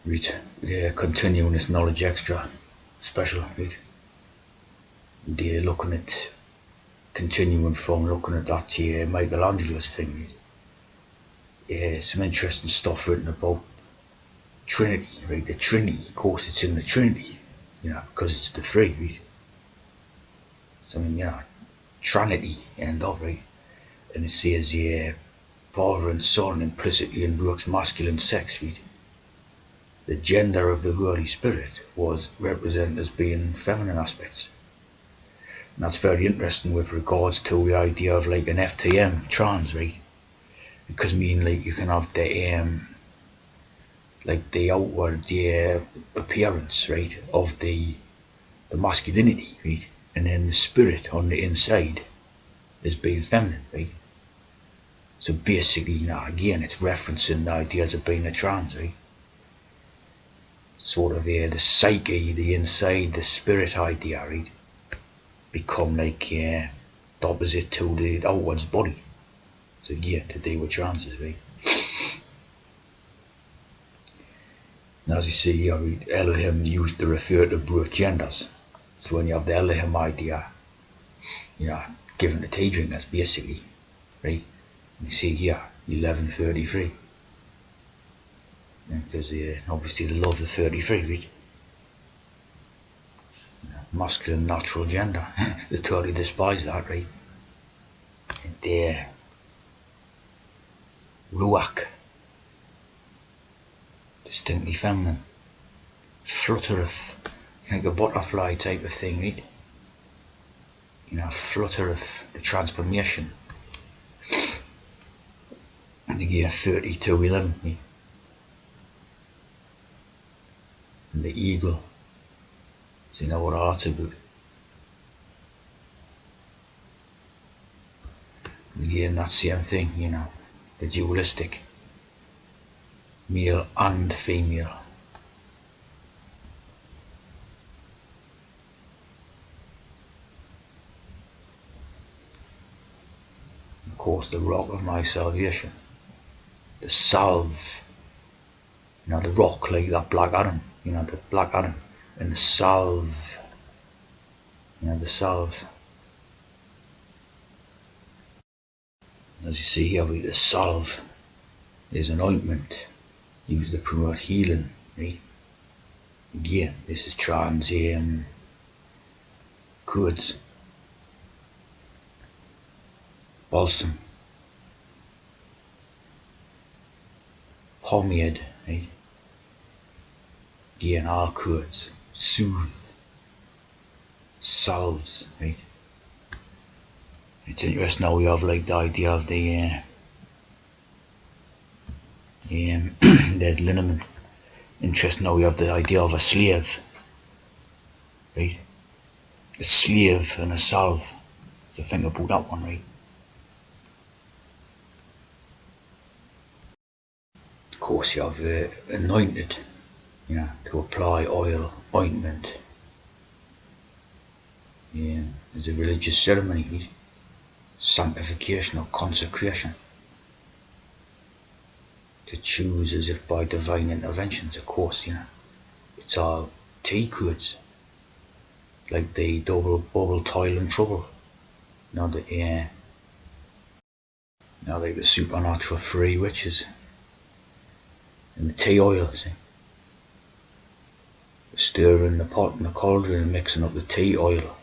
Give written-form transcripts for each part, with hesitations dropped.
Right, continuing this knowledge extra special, right? They're looking at continuing from looking at that Michelangelo's thing, right? Some interesting stuff written about Trinity, right? The Trinity, of course, it's in the Trinity, because it's the three, right? So I mean, Trinity end of, right? And it says, Father and Son implicitly invokes masculine sex, right? The gender of the Holy Spirit was represented as being feminine aspects. And that's very interesting with regards to the idea of like an FTM trans, right? Because I mean, like you can have the outward appearance, right, of the masculinity, right, and then the spirit on the inside is being feminine, right. So basically, again, it's referencing the ideas of being a trans, right. Sort of the psyche, the inside, the spirit idea, right, become like the opposite to the outwards body. So again, to do with transes, right. And as you see here, Elohim used to refer to both genders. So when you have the Elohim idea, given to tea drinkers, basically, right? You see here, 1133. Because obviously they love the 33, right? Masculine natural gender. They totally despise that, right? And Ruach, distinctly feminine. Fluttereth, like a butterfly type of thing, right? Fluttereth, the transformation. And again, 3211, right? And the eagle. So you know what that's about. Again, that same thing, the dualistic, male and female. Of course, the rock of my salvation, the salve, the rock like that black Adam, the black Adam, and the salve, the salve. As you see here, the salve is an ointment used to promote healing, right? Again, this is trans goods. Balsam, pomade, right? Again, all goods. Soothe, salves, right? It's interesting how we have like the idea of the there's liniment. Interesting how we have the idea of a slave, right? A slave and a salve. So think about that one, right? Of course, you have anointed, to apply oil, ointment. It's a religious ceremony, right? Sanctification or consecration. To choose as if by divine interventions, of course, it's all tea codes, like the double bubble toil and trouble. Like the supernatural three witches and the tea oil, see? Stirring the pot in the cauldron and mixing up the tea oil.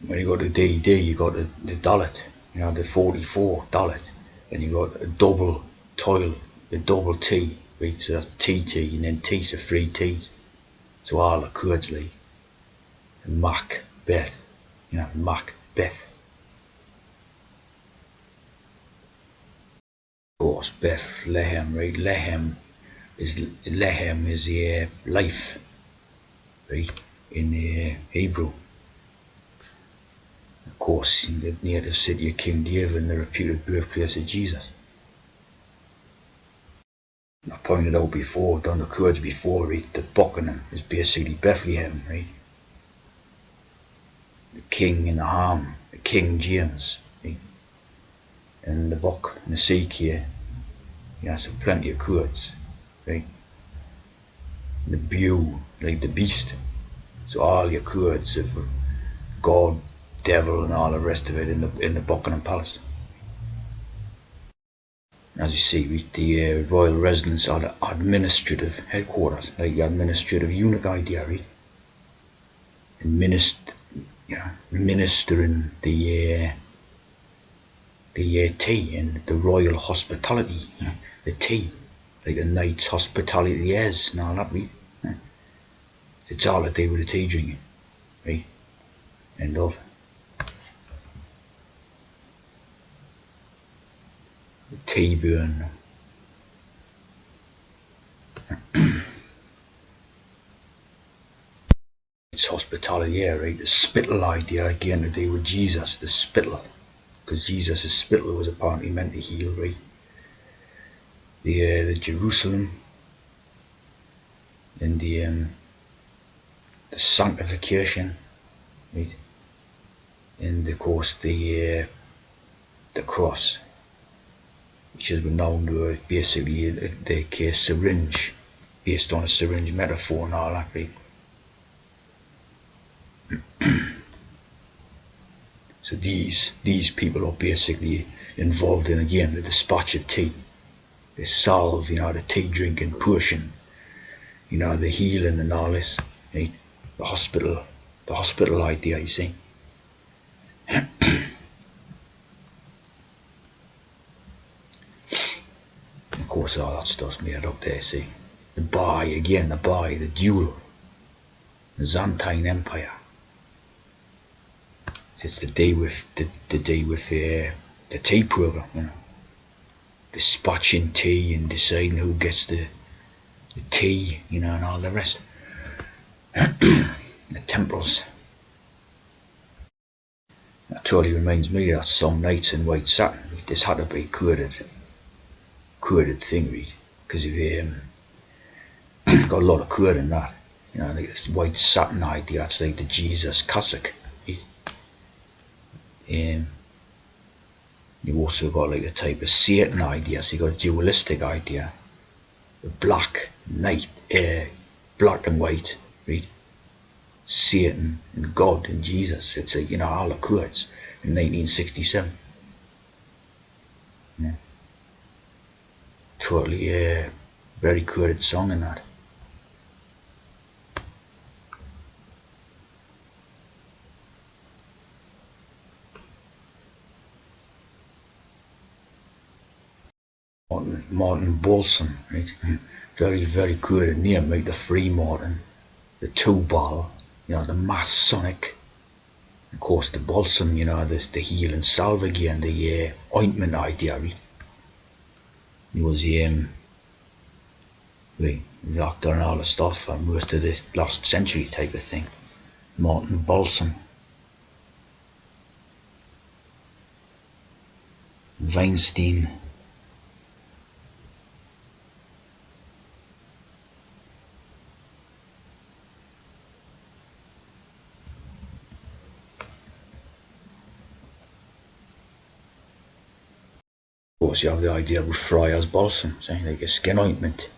When you go to DD, you got the dollet, the 44 dollet, and you got a double toil, the double tea, right? So that's TT, and then T's are three T's. So all the codes like Macbeth, Macbeth. Of course, Bethlehem, right? Lehem is life, right? In Hebrew. Of course, in the native city of King David and the reputed birthplace of Jesus. I pointed out before, done the codes before, right? The Buckingham is basically Bethlehem, right? The king in the harm, the King James, right? in the book, in the Sikh here, so plenty of Kurds, right? The Bew, like the beast. So all your Kurds of God, devil, and all the rest of it in the Buckingham Palace. As you see, with the royal residence are the administrative headquarters, like the administrative unit idea, right? And ministering the tea and the royal hospitality, the tea, like the knight's hospitality is, and all that, right? It's all to do with the tea drinking, right? End of. The tea burn. It's hospitality, yeah, right? The spittle idea again to do with Jesus, the spittle, because Jesus' spittle was apparently meant to heal, right? The Jerusalem and the sanctification, right? And of course the cross, which has been known to basically the syringe, based on a syringe metaphor and all that, right? So these people are basically involved in again the dispatch of tea. They solve, the tea drinking portion, the healing and all this, right? The hospital idea, you see. Of course, all that stuff's made up there, see. The duel, the Zantine Empire. It's the day with the tea program, dispatching tea and deciding who gets the tea, and all the rest. The temples. That totally reminds me of some nights in white satin. This had to be coded thing, read, because you've got a lot of code in that. Like this white satin idea. It's like the Jesus cassock. Right? You've also got like a type of Satan idea. So you got a dualistic idea. The black and white, right? Satan and God and Jesus. It's like, all the codes in 1967. Yeah. Totally very coded song in that. Martin Bolson, right? Very, very good at name, like the Free Martin, the Two Ball, the Masonic, of course the Bolson, the heal and salve again, the ointment idea, right? He was the doctor and all the stuff for most of this last century type of thing. Martin Bolson. Weinstein. Of course, you have the idea with Friar's Balsam, saying like a skin ointment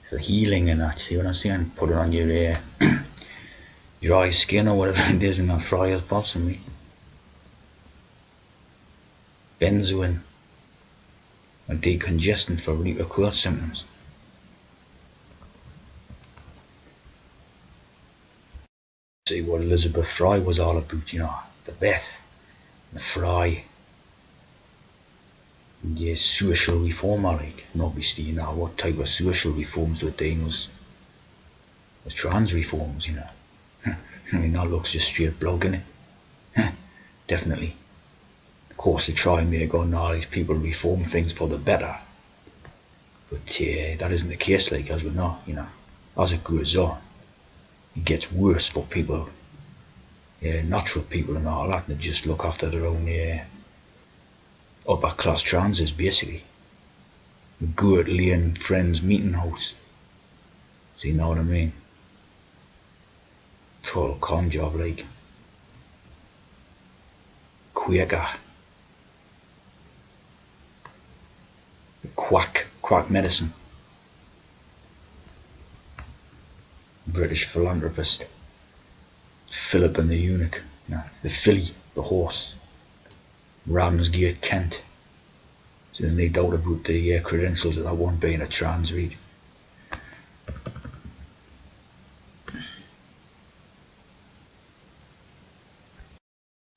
for healing and that. See what I'm saying? Put it on your your eye skin or whatever it is, and then Friar's Balsam, right? Benzoin, a decongestant for relief cold symptoms. See what Elizabeth Fry was all about, the Beth, the Fry, and the social reform, like, and obviously, what type of social reforms were doing was trans reforms, I mean, that looks just straight blogging it. Definitely. Of course, they try and make all these people reform things for the better. But that isn't the case, like, as we know, as it goes on, it gets worse for people, natural people and all that, and they just look after their own upper class transes, basically. Good Lane Friends Meeting House. So you know what I mean? Total con job, like. Quaker. quack medicine. British philanthropist. Philip and the Eunuch, the filly, the horse, Ramsgate, Kent. So there's no doubt about the credentials of that one being a trans read.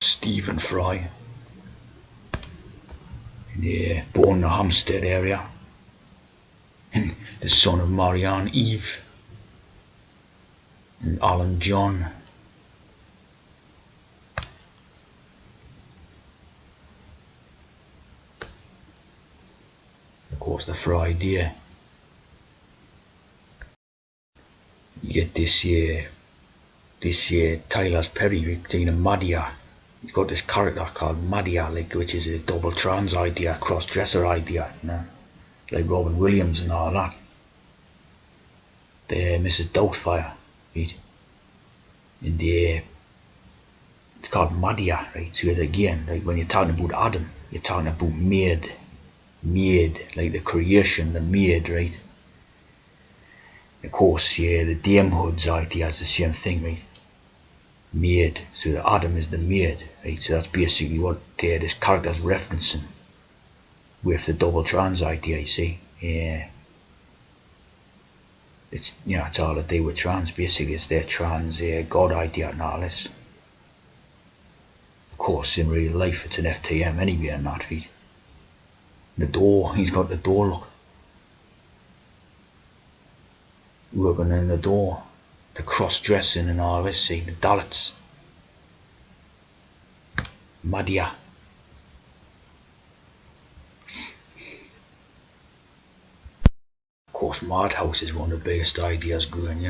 Stephen Fry, born in the Hampstead area, and the son of Marianne Eve and Alan John. Of course, the Fry deer. You get this Tyler's Perry, Madia. He's got this character called Madia, which is a double trans idea, cross-dresser idea, like Robin Williams and all that. The Mrs. Doubtfire, right? And it's called Madia, right? So again, like when you're talking about Adam, you're talking about made, like the creation, the made, right? Of course, the damehood's idea is the same thing, right? Made. So the Adam is the made, right? So that's basically what this character's referencing with the double trans idea, you see. Yeah. It's it's all to do with trans, basically. It's their trans God idea and all this. Of course, in real life, it's an FTM anyway, and not right. The door, he's got the door, look. Rubbing in the door, the cross-dressing and all this, see, the Dalits. Madhya. Of course, Madhouse is one of the biggest ideas going,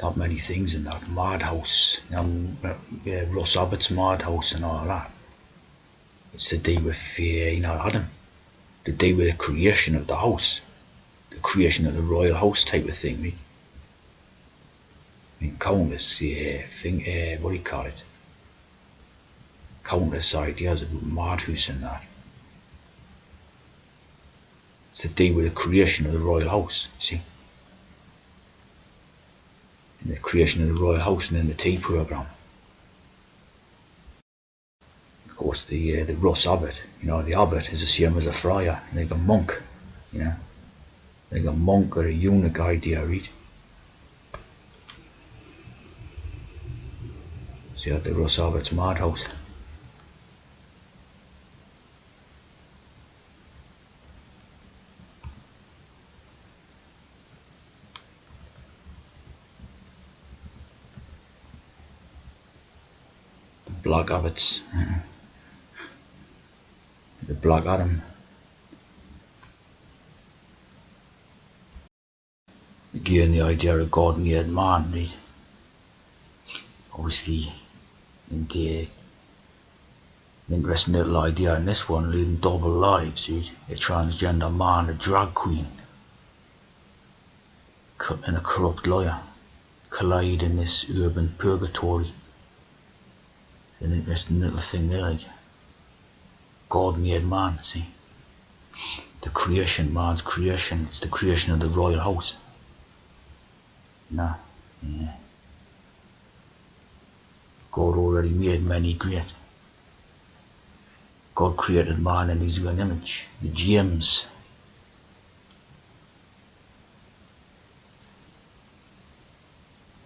Not many things in that. Madhouse, Russ Abbott's Madhouse and all that. It's to do with, Adam. To do with the creation of the house. The creation of the royal house type of thing, right? I mean, countless, what do you call it? Countless ideas about Madhouse and that. It's to do with the creation of the royal house, see? And the creation of the royal house and then the tea programme. Of course, the Russ Abbott, the Abbott is the same as a friar, like a monk, like a monk or a eunuch idea, right? So you have the Russ Abbott's Madhouse. The Black Abbots. The Black Adam. Again, the idea of God made man, right? Obviously, an interesting little idea in this one, leading double lives, right? A transgender man, a drag queen, and a corrupt lawyer collide in this urban purgatory. An interesting little thing there, like God made man, see? The creation, man's creation, it's the creation of the royal house. Yeah. God already made many great. God created man in his own image, the James.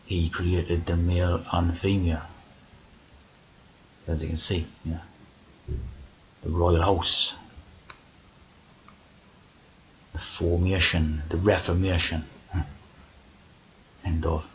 He created the male and female. So as you can see, the royal house, the formation, the reformation, end of.